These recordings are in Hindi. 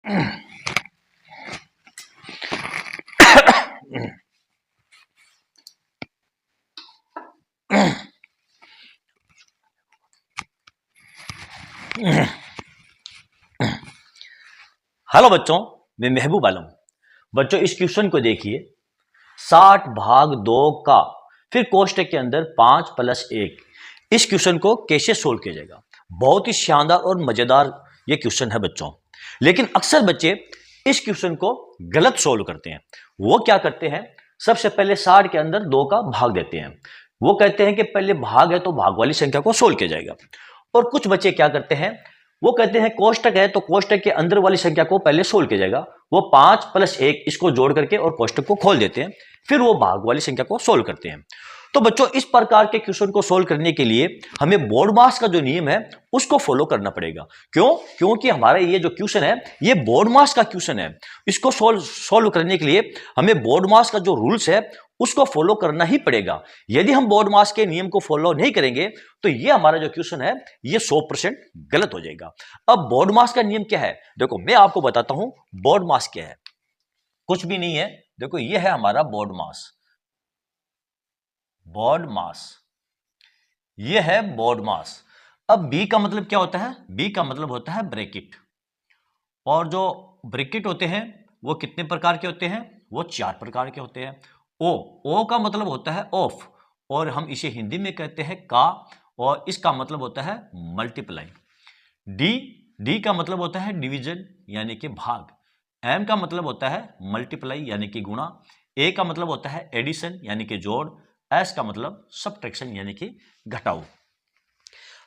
हेलो बच्चों, मैं महबूब आलम। बच्चों इस क्वेश्चन को देखिए, 60/2 का फिर कोष्टक के अंदर 5+1। इस क्वेश्चन को कैसे सोल्व किया जाएगा? बहुत ही शानदार और मजेदार ये क्वेश्चन है बच्चों। लेकिन अक्सर बच्चे इस क्वेश्चन को गलत सोल्व करते हैं। वो क्या करते हैं, सबसे पहले 60 के अंदर 2 का भाग देते हैं। वो कहते हैं कि पहले भाग है तो भाग वाली संख्या को सोल्व किया जाएगा। और कुछ बच्चे क्या करते हैं, वो कहते हैं कोष्टक है तो कोष्टक के अंदर वाली संख्या को पहले सोल्व किया जाएगा। वो 5+1 इसको जोड़ करके और कोष्टक को खोल देते हैं, फिर वो भाग वाली संख्या को सोल्व करते हैं। तो बच्चों इस प्रकार के क्वेश्चन को सोल्व करने के लिए हमें बोर्डमास का जो नियम है उसको फॉलो करना पड़ेगा। क्यों? क्योंकि हमारा ये जो क्वेश्चन है ये बोर्डमास का क्वेश्चन है। इसको सोल्व करने के लिए हमें बोर्डमास का जो रूल्स है उसको फॉलो करना ही पड़ेगा। यदि हम बोर्डमास के नियम को फॉलो नहीं करेंगे तो ये हमारा जो क्वेश्चन है ये 100% गलत हो जाएगा। अब बोर्डमास का नियम क्या है? देखो मैं आपको बताता हूं बोर्डमास क्या है। कुछ भी नहीं है, देखो ये है हमारा बोर्डमास। बोर्डमास ये है बोर्डमास। अब बी का मतलब क्या होता है? बी का मतलब होता है ब्रैकेट। और जो ब्रैकेट होते हैं वो कितने प्रकार के होते हैं? वो 4 प्रकार के होते हैं। ओ का मतलब होता है ऑफ, और हम इसे हिंदी में कहते हैं का, और इसका मतलब होता है मल्टीप्लाई। डी का मतलब होता है डिवीजन यानी कि भाग। एम का मतलब होता है मल्टीप्लाई यानी कि गुणा। ए का मतलब होता है एडिशन यानी कि जोड़। एस का मतलब सब्ट्रैक्शन यानी कि घटाव।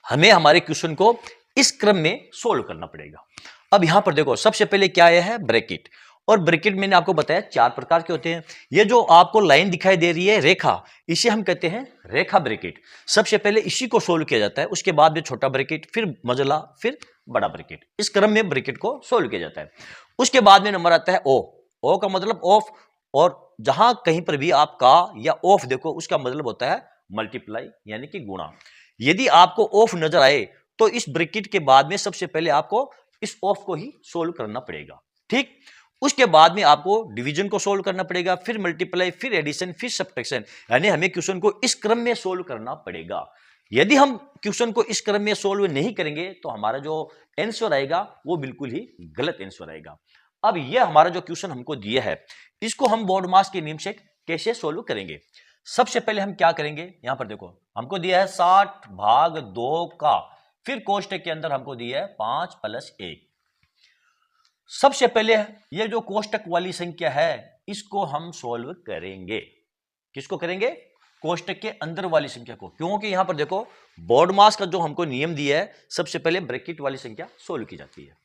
हमें हमारे क्वेश्चन को इस क्रम में सोल्व करना पड़ेगा। अब यहां पर देखो सबसे पहले क्या आया है? ब्रैकेट। और ब्रैकेट मैंने आपको बताया 4 प्रकार के होते हैं। ये जो आपको लाइन दिखाई दे रही है रेखा, इसे हम कहते हैं रेखा ब्रैकेट। सबसे पहले इसी को सोल्व किया जाता है, उसके बाद में छोटा ब्रैकेट, फिर मजला, फिर बड़ा ब्रैकेट। इस क्रम में ब्रैकेट को सोल्व किया जाता है। उसके बाद में नंबर आता है ओ का मतलब ऑफ। और जहां कहीं पर भी आप का या ऑफ देखो उसका मतलब होता है मल्टीप्लाई यानी कि गुणा। यदि आपको ऑफ नजर आए तो इस ब्रैकेट के बाद में सबसे पहले आपको इस ऑफ को ही सोल्व करना पड़ेगा। ठीक, उसके बाद में आपको डिवीजन को सोल्व करना पड़ेगा, फिर मल्टीप्लाई, फिर एडिशन, फिर सब्ट्रैक्शन। यानी हमें क्वेश्चन को इस क्रम में सोल्व करना पड़ेगा। यदि हम क्वेश्चन को इस क्रम में सोल्व नहीं करेंगे तो हमारा जो आंसर आएगा वो बिल्कुल ही गलत आंसर आएगा। अब यह हमारा जो क्वेश्चन हमको दिया है इसको हम बोर्डमास के नियम से कैसे सोल्व करेंगे? सबसे पहले हम क्या करेंगे, यहां पर देखो हमको दिया है 60/2 का, फिर कोष्टक के अंदर हमको दिया है 5+1। सबसे पहले ये जो कोष्टक वाली संख्या है इसको हम सोल्व करेंगे। किसको करेंगे? कोष्टक के अंदर वाली संख्या को। क्योंकि यहां पर देखो बोर्डमास का जो हमको नियम दिया है सबसे पहले ब्रैकेट वाली संख्या सोल्व की जाती है।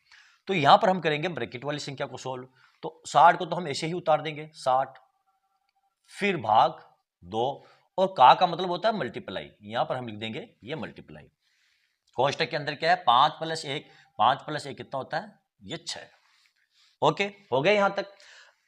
तो यहां पर हम करेंगे ब्रैकेट वाली संख्या को सोल्व। तो 60 को तो हम ऐसे ही उतार देंगे, 60 फिर भाग 2, और का मतलब होता है मल्टीप्लाई, यहां पर हम लिख देंगे ये मल्टीप्लाई। कोष्टक के अंदर क्या है? 5+1। 5+1 कितना होता है? ये 6। ओके, हो गए यहां तक।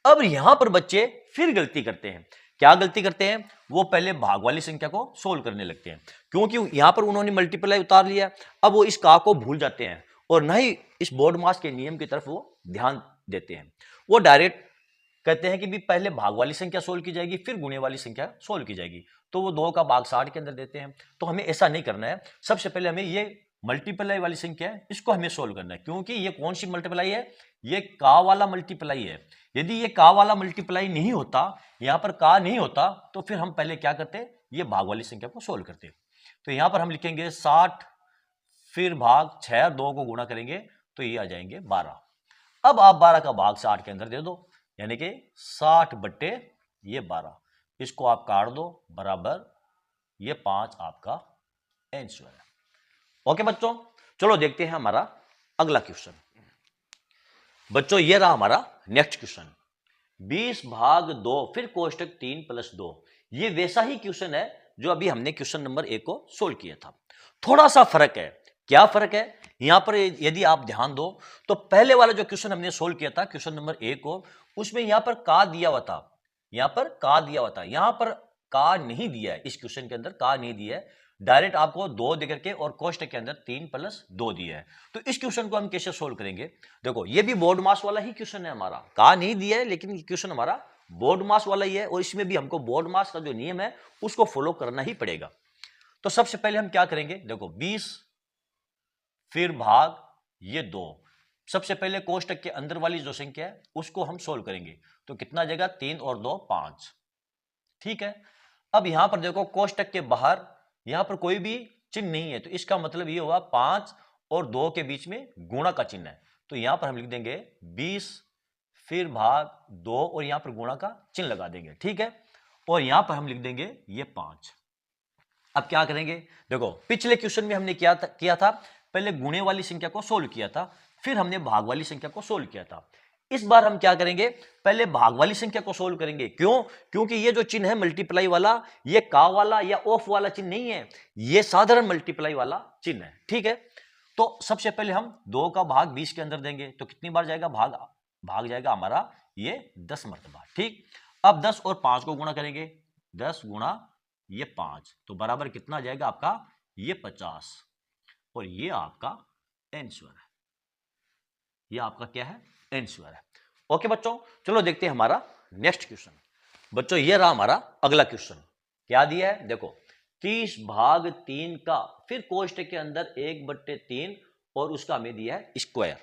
अब यहां पर बच्चे फिर गलती करते हैं। क्या गलती करते हैं? वो पहले भाग वाली संख्या को सोल्व करने लगते हैं, क्योंकि यहां पर उन्होंने मल्टीप्लाई उतार लिया। अब वो इस का को भूल जाते हैं और ना ही इस बोर्डमास के नियम की तरफ वो ध्यान देते हैं। वो डायरेक्ट कहते हैं कि भी पहले भाग वाली संख्या सोल्व की जाएगी, फिर गुणे वाली संख्या सोल्व की जाएगी। तो वो 2 का भाग 60 के अंदर देते हैं। तो हमें ऐसा नहीं करना है। सबसे पहले हमें ये मल्टीप्लाई वाली संख्या है इसको हमें सोल्व करना है, क्योंकि ये कौन सी मल्टीप्लाई है? ये का वाला मल्टीप्लाई है। यदि ये का वाला मल्टीप्लाई नहीं होता, यहां पर का नहीं होता, तो फिर हम पहले क्या करते? ये भाग वाली संख्या को सोल्व करते। तो यहां पर हम लिखेंगे 60 फिर भाग 6, 2 को गुणा करेंगे तो ये आ जाएंगे 12। अब आप 12 का भाग 60 के अंदर दे दो, यानी कि 60/12। इसको आप काट दो, बराबर ये 5 आपका आंसर है। ओके बच्चों, चलो देखते हैं हमारा अगला क्वेश्चन। बच्चों ये रहा हमारा नेक्स्ट क्वेश्चन, 20/2 फिर कोष्टक 3+2। ये वैसा ही क्वेश्चन है जो अभी हमने क्वेश्चन नंबर 1 को सोल्व किया था। थोड़ा सा फर्क है। क्या फर्क है? यहां पर यदि आप ध्यान दो तो पहले वाला जो क्वेश्चन हमने सोल्व किया था क्वेश्चन नंबर 1 को, उसमें यहां पर का दिया हुआ था, यहां पर का दिया हुआ था, यहां पर का नहीं दिया है। इस क्वेश्चन के अंदर का नहीं दिया है। डायरेक्ट आपको 2 दे करके और कोष्टक के अंदर 3 + 2 दिया है। तो इस क्वेश्चन को हम कैसे सोल्व करेंगे? देखो ये भी बोर्ड मास वाला ही क्वेश्चन है हमारा, कहा नहीं दिया है लेकिन ये क्वेश्चन हमारा बोर्ड मास वाला ही है और इसमें भी हमको बोर्ड मास का जो नियम है उसको फॉलो करना ही पड़ेगा। तो सबसे पहले हम क्या करेंगे? देखो 20 फिर भाग ये 2। सबसे पहले कोष्टक के अंदर वाली जो संख्या है उसको हम सोल्व करेंगे। तो कितना जाएगा? 3 और 2 5। ठीक है। अब यहां पर देखो कोष्टक के बाहर यहां पर कोई भी चिन्ह नहीं है, तो इसका मतलब ये हुआ 5 और 2 के बीच में गुणा का चिन्ह है। तो यहां पर हम लिख देंगे 20 फिर भाग 2 और यहां पर गुणा का चिन्ह लगा देंगे। ठीक है। और यहां पर हम लिख देंगे ये 5। अब क्या करेंगे? देखो पिछले क्वेश्चन में हमने किया था पहले गुणे वाली संख्या को सोल्व किया था, फिर हमने भाग वाली संख्या को सोल्व किया था। इस बार हम क्या करेंगे? पहले भाग वाली संख्या को सोल्व करेंगे। क्यों? क्योंकि ये जो चिन्ह है मल्टीप्लाई वाला, ये का वाला या ऑफ वाला चिन्ह नहीं है, ये साधारण मल्टीप्लाई वाला चिन्ह है। ठीक है। तो सबसे पहले हम 2 का भाग 20 के अंदर देंगे, तो कितनी बार जाएगा? भाग जाएगा हमारा ये 10 मरतबा। ठीक। अब 10 और 5 को गुणा करेंगे, 10 गुणा ये 5, तो बराबर कितना जाएगा आपका? ये 50। और ये आपका आंसर है। ये आपका क्या है? आंसर है। ओके बच्चों, चलो देखते हैं हमारा नेक्स्ट क्वेश्चन। बच्चों ये रहा हमारा अगला क्वेश्चन। क्या दिया है? देखो 30 भाग 3 का फिर कोष्टक के अंदर 1/3 और उसका हमें दिया है स्क्वायर।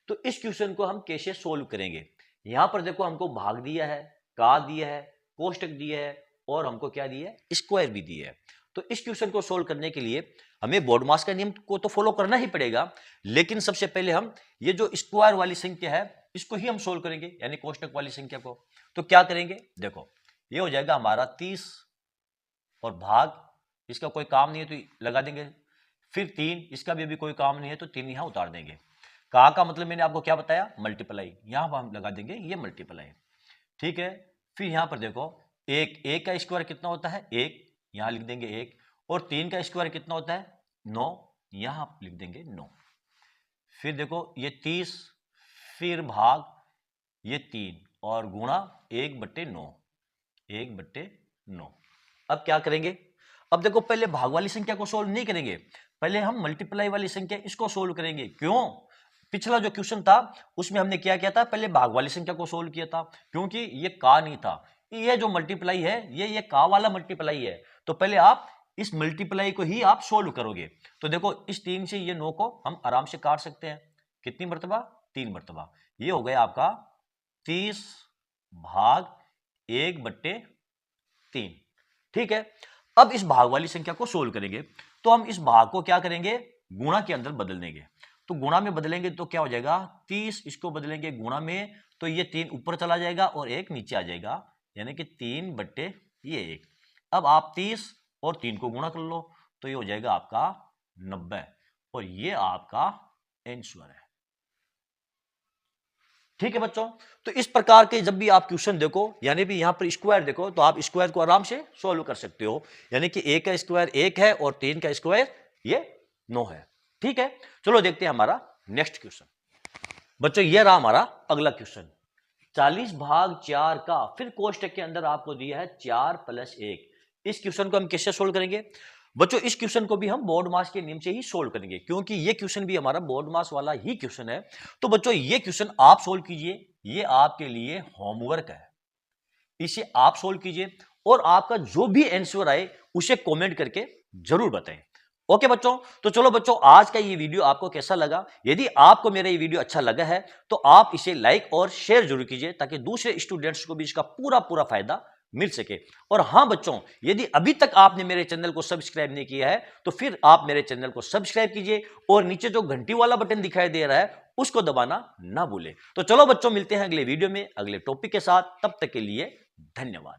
तो इस क्वेश्चन को हम कैसे सोल्व करेंगे? यहां पर देखो हमको भाग दिया है, का दिया है, कोष्टक दिया है और हमको क्या दिया है? स्क्वायर भी दिया है। तो इस क्वेश्चन को सोल्व करने के लिए हमें बोर्ड मास का नियम को तो फॉलो करना ही पड़ेगा, लेकिन सबसे पहले हम ये जो स्क्वायर वाली संख्या है इसको ही हम सोल्व करेंगे, यानी कोष्टक वाली संख्या को। तो क्या करेंगे? देखो ये हो जाएगा हमारा 30 और भाग, इसका कोई काम नहीं है तो लगा देंगे, फिर 3, इसका भी अभी कोई काम नहीं है तो 3 यहां उतार देंगे। का मतलब मैंने आपको क्या बताया? मल्टीप्लाई। यहां पर हम लगा देंगे ये मल्टीप्लाई। ठीक है। फिर यहां पर देखो एक का स्क्वायर कितना होता है? 1, यहां लिख देंगे 1। और 3 का स्क्वायर कितना होता है? 9, यहां लिख देंगे 9। फिर देखो ये 30 फिर भाग ये 3 और गुणा 1/9, 1/9। अब क्या करेंगे? अब देखो पहले भाग वाली संख्या को सोल्व नहीं करेंगे, पहले हम मल्टीप्लाई वाली संख्या इसको सोल्व करेंगे। क्यों? पिछला जो क्वेश्चन था उसमें हमने क्या किया था? पहले भाग वाली संख्या को सोल्व किया था, क्योंकि ये का नहीं था। ये जो मल्टीप्लाई है ये का वाला मल्टीप्लाई है, तो पहले आप इस मल्टीप्लाई को ही आप सोल्व करोगे। तो देखो इस 3 से ये 9 को हम आराम से काट सकते हैं। कितनी मरतबा? 3 मरतबा। ये हो गया आपका 30 भाग 1/3। ठीक है। अब इस भाग वाली संख्या को सोल्व करेंगे, तो हम इस भाग को क्या करेंगे? गुणा के अंदर बदल देंगे। तो गुणा में बदलेंगे तो क्या हो जाएगा? 30 इसको बदलेंगे गुणा में, तो ये 3 ऊपर चला जाएगा और 1 नीचे आ जाएगा, यानी कि 3/1। अब आप 30 और 3 को गुणा कर लो, तो ये हो जाएगा आपका 90 और ये आपका आंसर है। ठीक है बच्चों, तो इस प्रकार के जब भी आप क्वेश्चन देखो, यानी भी यहां पर स्क्वायर देखो, तो आप स्क्वायर को आराम से सोल्व कर सकते हो। यानी कि 1 का स्क्वायर 1 है और 3 का स्क्वायर ये 9 है। ठीक है। चलो देखते हैं हमारा नेक्स्ट क्वेश्चन। बच्चों ये रहा हमारा अगला क्वेश्चन। 40 भाग 4 का फिर कोष्टक के अंदर आपको दिया है 4 + 1। इस क्वेश्चन को हम कैसे सोल्व करेंगे? बच्चों इस क्वेश्चन को भी हम बोर्ड मास के नियम से ही सोल्व करेंगे, क्योंकि ये क्वेश्चन भी हमारा बोर्ड मास वाला ही क्वेश्चन है। तो बच्चों ये क्वेश्चन आप सोल्व कीजिए, ये आपके लिए होमवर्क है, इसे आप सोल्व कीजिए और आपका जो भी आंसर आए उसे कमेंट करके जरूर बताएं। ओके बच्चों, तो चलो बच्चों आज का ये वीडियो आपको कैसा लगा? यदि आपको मेरा ये वीडियो अच्छा लगा है तो आप इसे लाइक और शेयर जरूर कीजिए, ताकि दूसरे स्टूडेंट्स को भी इसका पूरा फायदा मिल सके। और हां बच्चों, यदि अभी तक आपने मेरे चैनल को सब्सक्राइब नहीं किया है तो फिर आप मेरे चैनल को सब्सक्राइब कीजिए और नीचे जो घंटी वाला बटन दिखाई दे रहा है उसको दबाना ना भूलें। तो चलो बच्चों मिलते हैं अगले वीडियो में अगले टॉपिक के साथ, तब तक के लिए धन्यवाद।